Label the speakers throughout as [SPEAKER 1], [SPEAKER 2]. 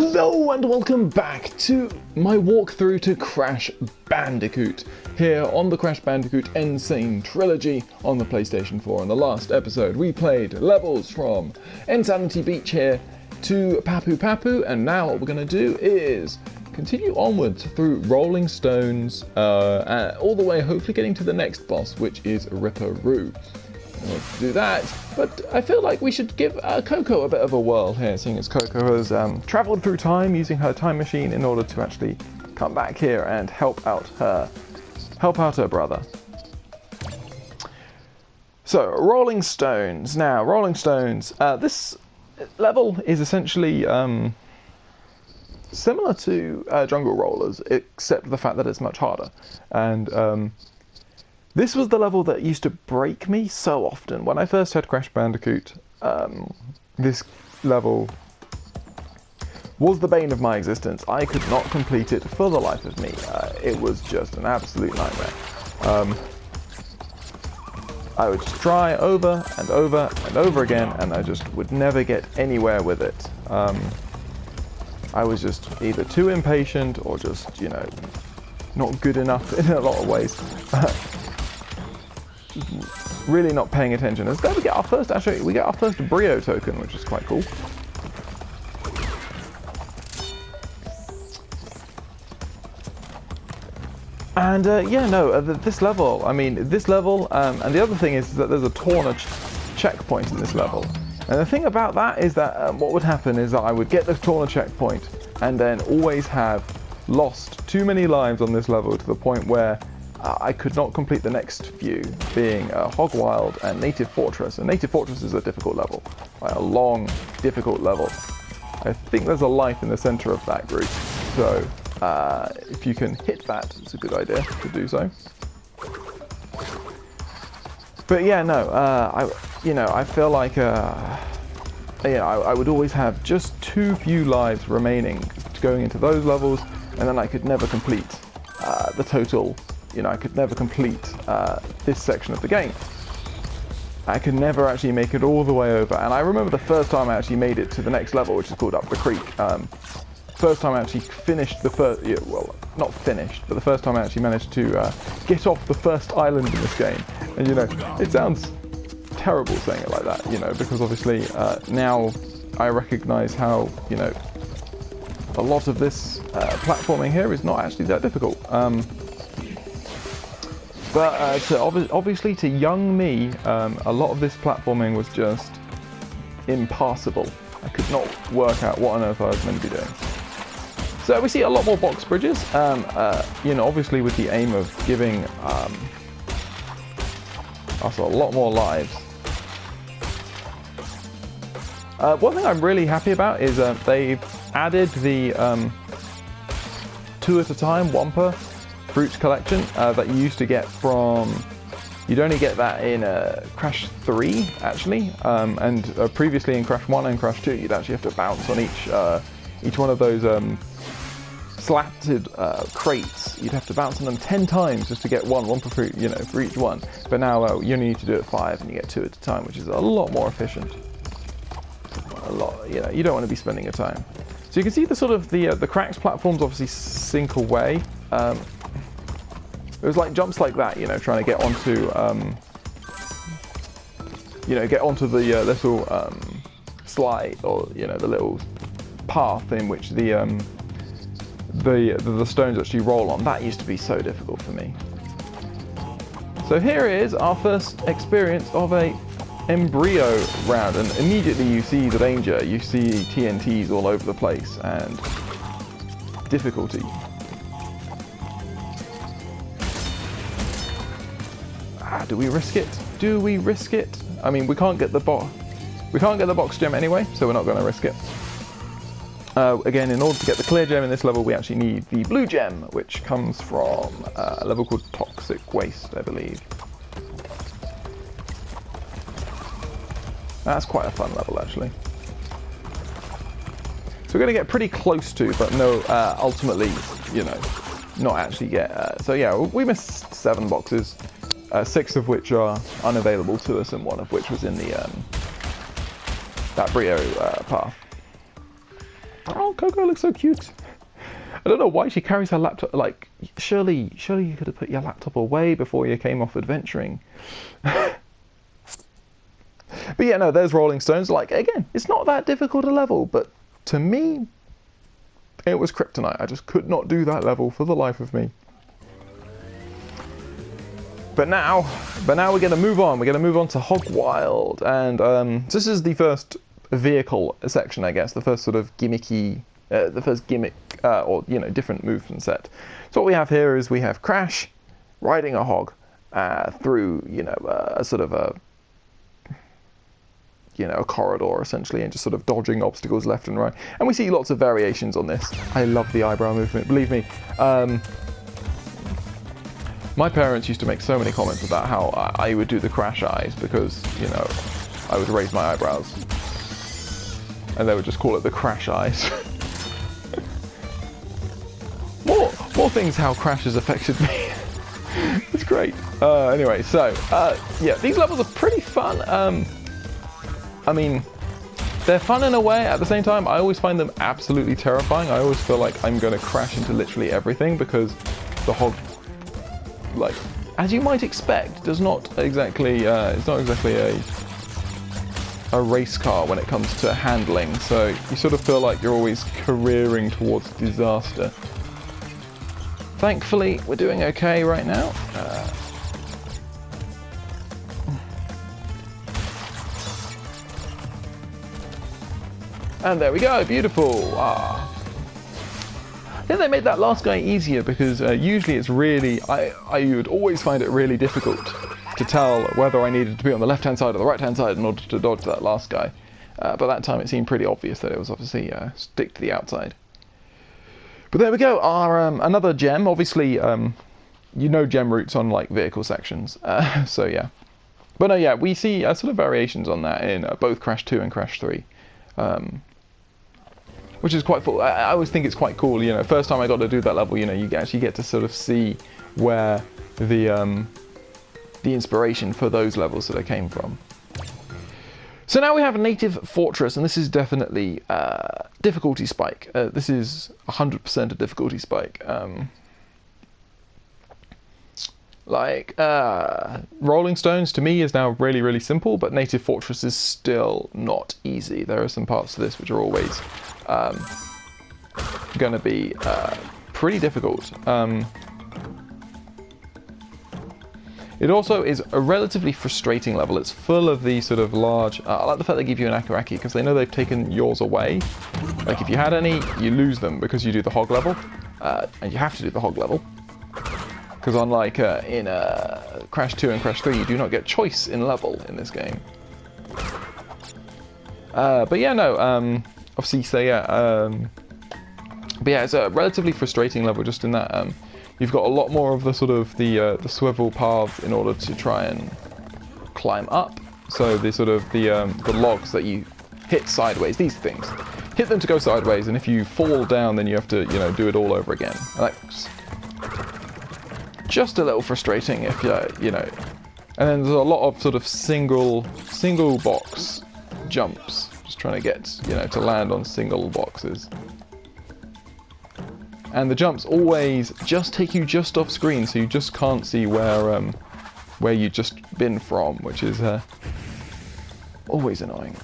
[SPEAKER 1] Hello and welcome back to my walkthrough to Crash Bandicoot, here on the Crash Bandicoot Sane Trilogy on the PlayStation 4. In the last episode we played levels from Insanity Beach here to Papu Papu, and now what we're going to do is continue onwards through Rolling Stones, all the way hopefully getting to the next boss, which is Ripperoo. To do that, but I feel like we should give Coco a bit of a whirl here, seeing as Coco has travelled through time using her time machine in order to actually come back here and help out her brother. So, Rolling Stones. Now, Rolling Stones. This level is essentially similar to Jungle Rollers, except the fact that it's much harder. And this was the level that used to break me so often. When I first had Crash Bandicoot, this level was the bane of my existence. I could not complete it for the life of me. It was just an absolute nightmare. I would just try over and over and over again, and I just would never get anywhere with it. I was just either too impatient or just, not good enough in a lot of ways. Really not paying attention. Instead we get our first Brio token, which is quite cool. And this level, and the other thing is that there's a Torna checkpoint in this level. And the thing about that is that what would happen is that I would get the Torna checkpoint and then always have lost too many lives on this level to the point where I could not complete the next few, being Hog Wild and Native Fortress. And Native Fortress is a difficult level, a long, difficult level. I think there's a life in the center of that group, so if you can hit that, it's a good idea to do so. But yeah, no, I feel like I would always have just too few lives remaining going into those levels, and then I could never complete the total. I could never complete this section of the game. I could never actually make it all the way over. And I remember the first time I actually made it to the next level, which is called Up the Creek. First time I actually finished the first, not finished, but the first time I actually managed to get off the first island in this game. And it sounds terrible saying it like that, because obviously now I recognize how, a lot of this platforming here is not actually that difficult. But obviously to young me, a lot of this platforming was just impassable. I could not work out what on earth I was meant to be doing. So we see a lot more box bridges, obviously with the aim of giving us a lot more lives. One thing I'm really happy about is they've added the 2 at a time Wumpa fruits collection that you used to get from. You'd only get that in Crash 3 actually, and previously in Crash 1 and Crash 2 you'd actually have to bounce on each one of those slatted crates. You'd have to bounce on them 10 times just to get one Wumpa fruit, for each one. But now you only need to do it 5 and you get 2 at a time, which is a lot more efficient. A lot, you don't want to be spending your time. So you can see the sort of the cracked platforms obviously sink away. It was like jumps like that, trying to get onto, the little slide, or the little path in which the stones actually roll on. That used to be so difficult for me. So here is our first experience of a embryo round, and immediately you see the danger. You see TNTs all over the place and difficulty. Do we risk it? Do we risk it? I mean, we can't get the box gem anyway, so we're not going to risk it. Again, in order to get the clear gem in this level, we actually need the blue gem, which comes from a level called Toxic Waste, I believe. That's quite a fun level, actually. So we're going to get pretty close to, but no, ultimately, not actually get. So yeah, we missed 7 boxes. 6 of which are unavailable to us, and 1 of which was in the that Brio path. Oh, Coco looks so cute. I don't know why she carries her laptop. Like, surely you could have put your laptop away before you came off adventuring. But yeah, no, there's Rolling Stones. Like, again, it's not that difficult a level, but to me, it was kryptonite. I just could not do that level for the life of me. But now we're going to move on. We're going to move on to Hog Wild, and this is the first vehicle section, I guess. The first sort of gimmicky, the first gimmick, or different movement set. So what we have here is we have Crash riding a hog through, a sort of a corridor essentially, and just sort of dodging obstacles left and right. And we see lots of variations on this. I love the eyebrow movement, believe me. My parents used to make so many comments about how I would do the Crash eyes because, I would raise my eyebrows. And they would just call it the Crash eyes. More things how Crash has affected me. It's great. Anyway, so, yeah, these levels are pretty fun. I mean, they're fun in a way. At the same time, I always find them absolutely terrifying. I always feel like I'm going to crash into literally everything because the hog, like, as you might expect, does not exactly, it's not exactly a race car when it comes to handling. So you sort of feel like you're always careering towards disaster. Thankfully, we're doing okay right now. And there we go, beautiful. I think they made that last guy easier because usually it's really, I would always find it really difficult to tell whether I needed to be on the left-hand side or the right-hand side in order to dodge that last guy. But that time it seemed pretty obvious that it was obviously stick to the outside. But there we go, our another gem. Obviously, gem routes on like vehicle sections. So yeah. But no, yeah, we see sort of variations on that in both Crash 2 and Crash 3. Which is quite cool. I always think it's quite cool, first time I got to do that level, you actually get to sort of see where the inspiration for those levels sort of came from. So now we have a native fortress, and this is definitely difficulty spike. This is 100% a difficulty spike. Rolling Stones to me is now really, really simple, but native fortress is still not easy. There are some parts to this which are always going to be pretty difficult. It also is a relatively frustrating level. It's full of these sort of large... I like the fact they give you an Akuraki because they know they've taken yours away. Like if you had any, you lose them because you do the hog level. And you have to do the hog level. Because unlike in Crash 2 and Crash 3, you do not get choice in level in this game. But yeah, no, obviously, so yeah, but yeah, it's a relatively frustrating level just in that you've got a lot more of the sort of the swivel paths in order to try and climb up. So the sort of the logs that you hit sideways, these things, hit them to go sideways, and if you fall down, then you have to do it all over again. And that's just a little frustrating if and then there's a lot of sort of single box jumps, just trying to get to land on single boxes, and the jumps always just take you just off screen, so you just can't see where you just been from, which is always annoying.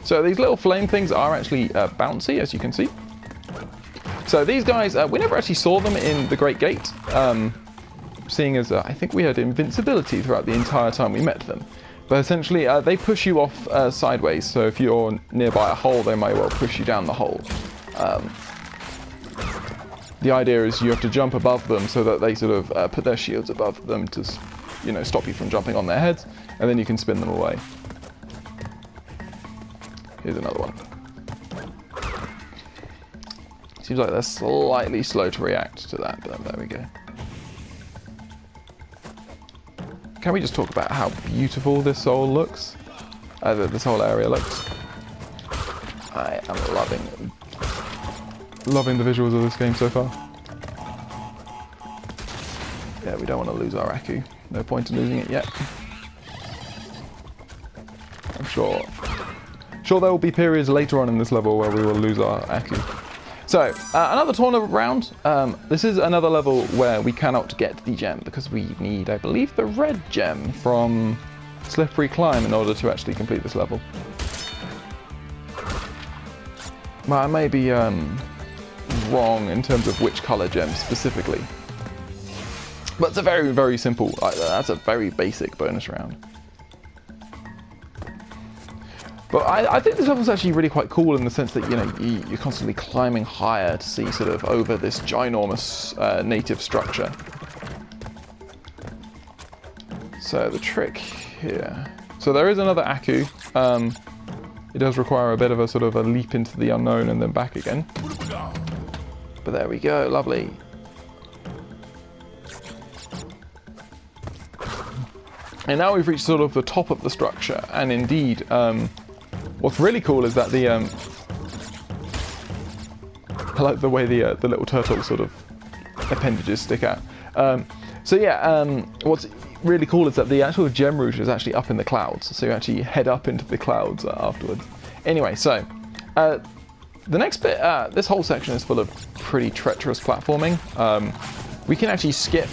[SPEAKER 1] So these little flame things are actually bouncy, as you can see. So these guys, we never actually saw them in the Great Gate, seeing as I think we had invincibility throughout the entire time we met them. But essentially, they push you off sideways, so if you're nearby a hole, they may well push you down the hole. The idea is you have to jump above them so that they sort of put their shields above them to, stop you from jumping on their heads, and then you can spin them away. Here's another one. Seems like they're slightly slow to react to that, but there we go. Can we just talk about how beautiful this all looks? This whole area looks. I am loving Loving the visuals of this game so far. Yeah, we don't want to lose our Aku. No point in losing it yet. I'm sure there will be periods later on in this level where we will lose our Aku. So, another tournament round. This is another level where we cannot get the gem because we need, I believe, the red gem from Slippery Climb in order to actually complete this level. Well, I may be wrong in terms of which color gem specifically. But it's a very, very simple, that's a very basic bonus round. But I think this level's actually really quite cool in the sense that, you know, you're constantly climbing higher to see sort of over this ginormous native structure. So the trick here... So there is another Aku. It does require a bit of a sort of a leap into the unknown and then back again. But there we go, lovely. And now we've reached sort of the top of the structure, and indeed, what's really cool is that the, I like the way the little turtle sort of appendages stick out. So yeah, what's really cool is that the actual gem route is actually up in the clouds, so you actually head up into the clouds afterwards. Anyway, so the next bit, this whole section is full of pretty treacherous platforming. We can actually skip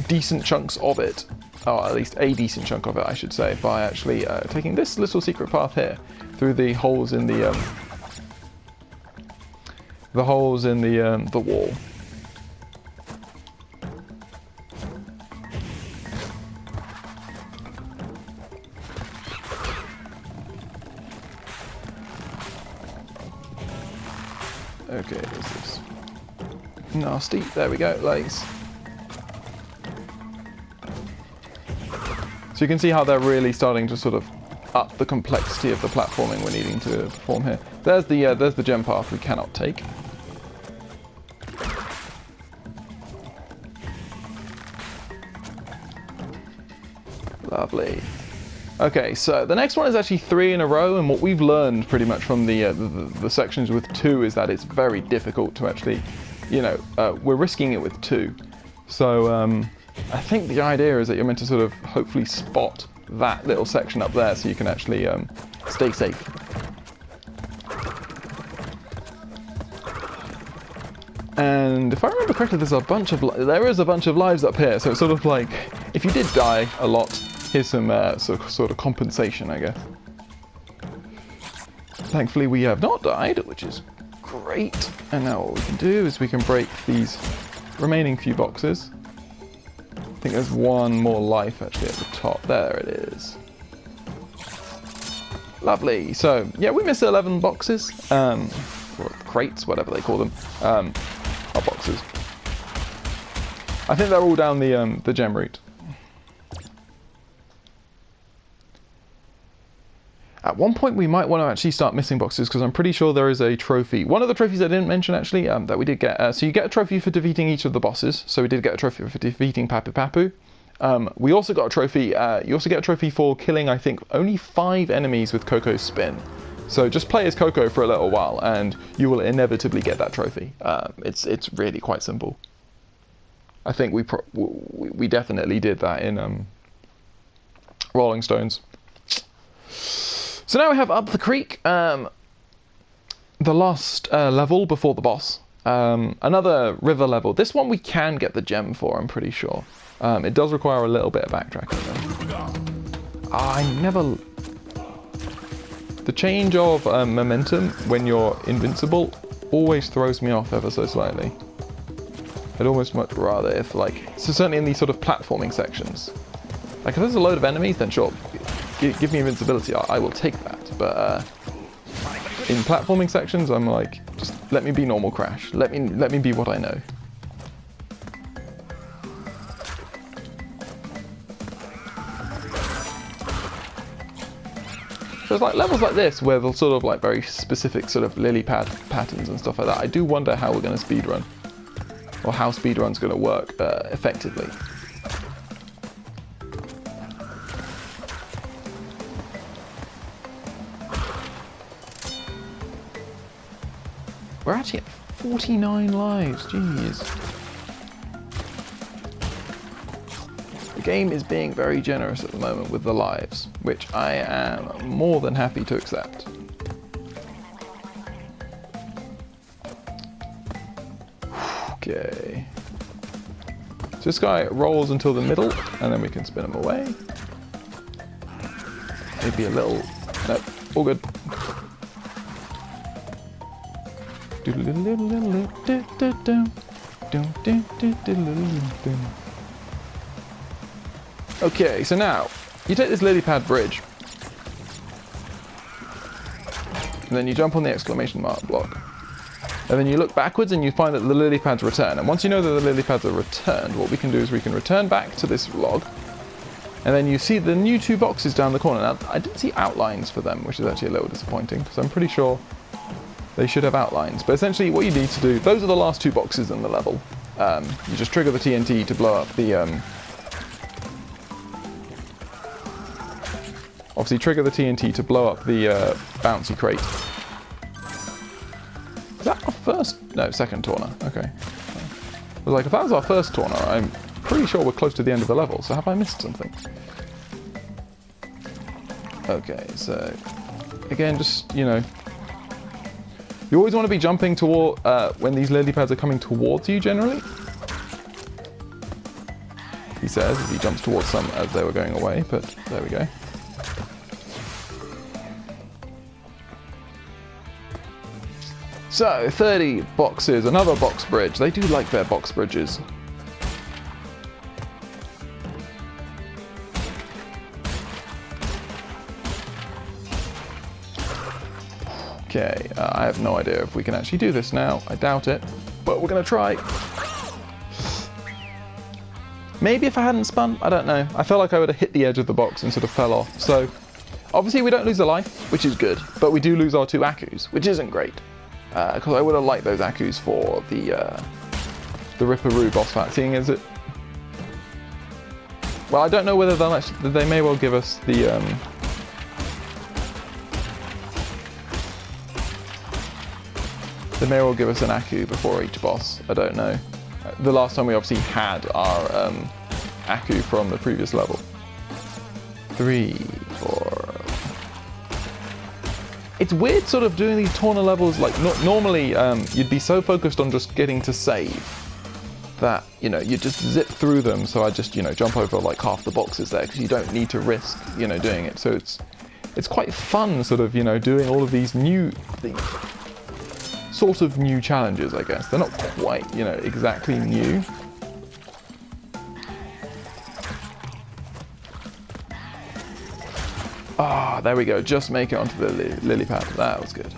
[SPEAKER 1] decent chunks of it, or at least a decent chunk of it, I should say, by actually taking this little secret path here through the holes in the wall. Okay, there's this nasty. There we go, legs. So you can see how they're really starting to sort of up the complexity of the platforming we're needing to perform here. There's the gem path we cannot take. Lovely. Okay, so the next one is actually 3 in a row, and what we've learned pretty much from the sections with 2 is that it's very difficult to actually, you know, we're risking it with 2. So I think the idea is that you're meant to sort of hopefully spot that little section up there so you can actually stay safe. And if I remember correctly, there is a bunch of lives up here, so it's sort of like, if you did die a lot, here's some sort of compensation, I guess. Thankfully we have not died, which is great. And now what we can do is we can break these remaining few boxes. I think there's one more life actually at the top. There it is. Lovely. So yeah, we missed 11 boxes, or crates, whatever they call them. Our boxes. I think they're all down the gem route. At one point we might want to actually start missing boxes because I'm pretty sure there is a trophy. One of the trophies I didn't mention actually that we did get. So you get a trophy for defeating each of the bosses. So we did get a trophy for defeating Papu Papu. We also got a trophy. You also get a trophy for killing, I think, only 5 enemies with Coco's spin. So just play as Coco for a little while and you will inevitably get that trophy. It's really quite simple. I think we definitely did that in Rolling Stones. So now we have Up the Creek, the last level before the boss. Another river level. This one we can get the gem for, I'm pretty sure. It does require a little bit of backtracking though. The change of momentum when you're invincible always throws me off ever so slightly. I'd almost much rather if, like, so certainly in these sort of platforming sections. Like if there's a load of enemies, then sure. Give me invincibility, I will take that. But in platforming sections, I'm like, just let me be normal Crash. Let me be what I know. So it's like levels like this where they'll sort of like very specific sort of lily pad patterns and stuff like that. I do wonder how we're going to speedrun, or how speedrun's going to work effectively. We're actually at 49 lives, jeez. The game is being very generous at the moment with the lives, which I am more than happy to accept. Okay. So this guy rolls until the middle, and then we can spin him away. Maybe a little... Nope, all good. Okay, so now, you take this lily pad bridge, and then you jump on the exclamation mark block. And then you look backwards and you find that the lily pads return. And once you know that the lily pads are returned, what we can do is we can return back to this log. And then you see the new 2 boxes down the corner. Now, I didn't see outlines for them, which is actually a little disappointing, because I'm pretty sure they should have outlines. But essentially, what you need to do, those are the last 2 boxes in the level. You just trigger the TNT to blow up the... obviously, trigger the TNT to blow up the bouncy crate. Is that our first? No, second Torna. Okay. I was like, if that was our first Torna, I'm pretty sure we're close to the end of the level, so have I missed something? Okay, so again, just, you know, you always want to be jumping toward when these lily pads are coming towards you, generally. He says, as he jumps towards some as they were going away, but there we go. So, 30 boxes, another box bridge. They do like their box bridges. Okay, I have no idea if we can actually do this now. I doubt it, but we're going to try. Maybe if I hadn't spun, I don't know. I felt like I would have hit the edge of the box and sort of fell off. So, obviously we don't lose a life, which is good, but we do lose our 2 Akus, which isn't great. Because I would have liked those Akus for the Ripperoo boss fight, seeing as it... Well, I don't know whether they'll actually... They may well give us the... They may well give us an Aku before each boss. I don't know. The last time we obviously had our Aku from the previous level. 3, 4... It's weird sort of doing these Torna levels, like normally you'd be so focused on just getting to save that, you know, you just zip through them, so I just, you know, jump over like half the boxes there because you don't need to risk, you know, doing it. So it's quite fun sort of, you know, doing all of these sort of new challenges, I guess. They're not quite, you know, exactly new. Ah, there we go. Just make it onto the lily pad. That was good.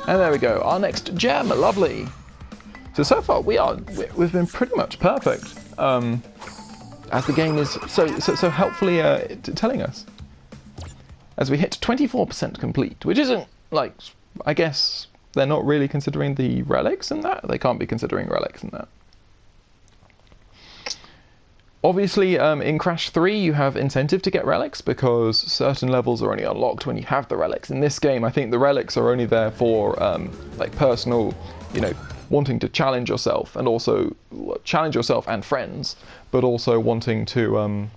[SPEAKER 1] And there we go. Our next gem. Lovely. So far we've been pretty much perfect. As the game is so helpfully telling us. As we hit 24% complete, which isn't like, I guess they're not really considering the relics in that. They can't be considering relics in that. Obviously, in Crash 3, you have incentive to get relics because certain levels are only unlocked when you have the relics. In this game, I think the relics are only there for like personal, you know, wanting to challenge yourself and also challenge yourself and friends, but also wanting to,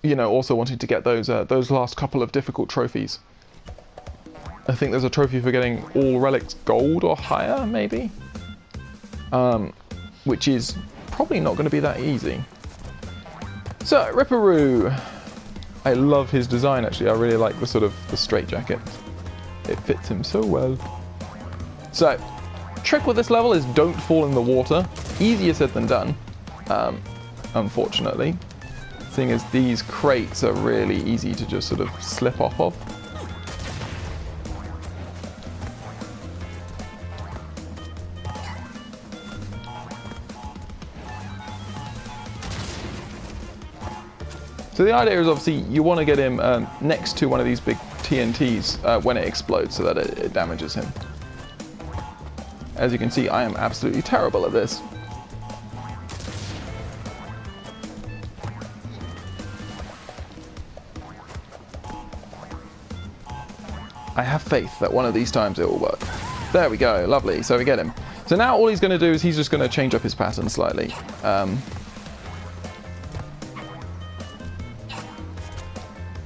[SPEAKER 1] you know, also wanting to get those last couple of difficult trophies. I think there's a trophy for getting all relics gold or higher, maybe. Which is probably not going to be that easy. So, Ripperoo. I love his design, actually. I really like the sort of the straitjacket. It fits him so well. So, trick with this level is don't fall in the water. Easier said than done, unfortunately. Seeing as these crates are really easy to just sort of slip off of. So the idea is obviously you want to get him next to one of these big TNTs when it explodes so that it damages him. As you can see, I am absolutely terrible at this. I have faith that one of these times it will work. There we go, lovely. So we get him. So now all he's going to do is he's just going to change up his pattern slightly.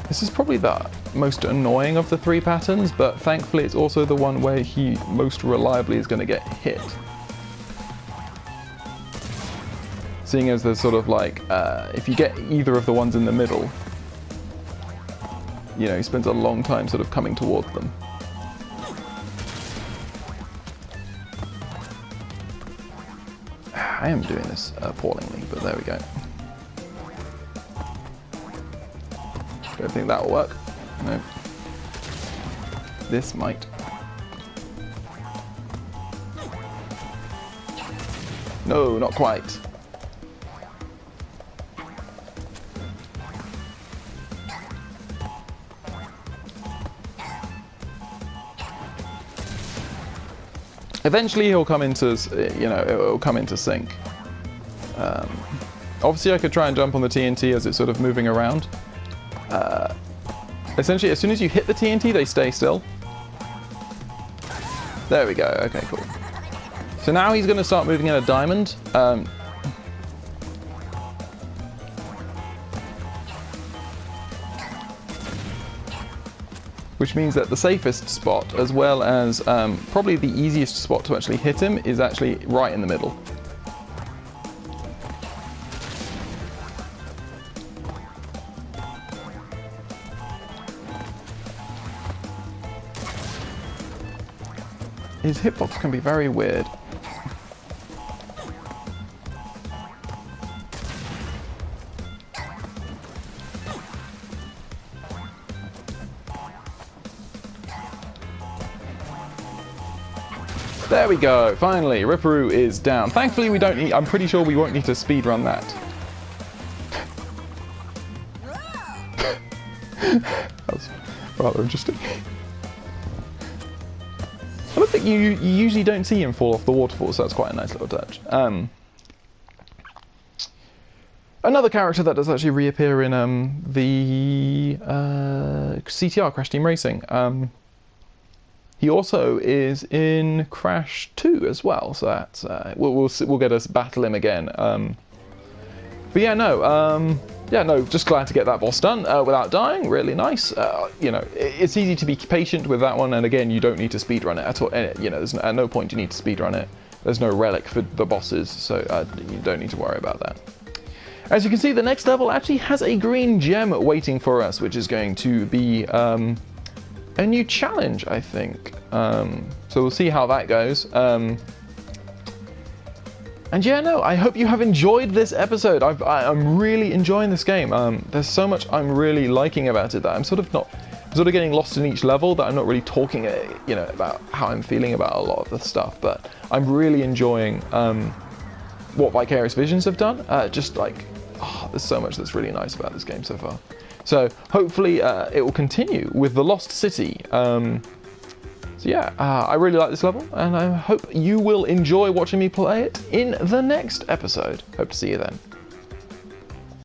[SPEAKER 1] This is probably the most annoying of the 3 patterns, but thankfully it's also the one where he most reliably is going to get hit. Seeing as there's sort of like, if you get either of the ones in the middle, you know, he spends a long time sort of coming towards them. I am doing this appallingly, but there we go. Don't think that will work. No. This might. No, not quite. Eventually he'll come into, you know, it'll come into sync. Obviously I could try and jump on the TNT as it's sort of moving around. Essentially, as soon as you hit the TNT, they stay still. There we go. Okay, cool. So now he's going to start moving in a diamond. Which means that the safest spot, as well as probably the easiest spot to actually hit him, is actually right in the middle. His hitbox can be very weird. There we go, finally, Ripperoo is down. Thankfully we don't need, I'm pretty sure we won't need to speedrun that. That was rather interesting. I don't think you usually don't see him fall off the waterfall, so that's quite a nice little touch. Another character that does actually reappear in the CTR, Crash Team Racing. He also is in Crash 2 as well, so that's we'll get us battle him again. But yeah, no, just glad to get that boss done without dying. Really nice. You know, it's easy to be patient with that one, and again, you don't need to speedrun it at all. You know, there's at no point you need to speedrun it. There's no relic for the bosses, so you don't need to worry about that. As you can see, the next level actually has a green gem waiting for us, which is going to be a new challenge, I think. So we'll see how that goes. And yeah, no, I hope you have enjoyed this episode. I'm really enjoying this game. There's so much I'm really liking about it that I'm sort of getting lost in each level, that I'm not really talking, you know, about how I'm feeling about a lot of the stuff. But I'm really enjoying what Vicarious Visions have done. Just like, there's so much that's really nice about this game so far. So hopefully it will continue with the Lost City. So yeah, I really like this level, and I hope you will enjoy watching me play it in the next episode. Hope to see you then.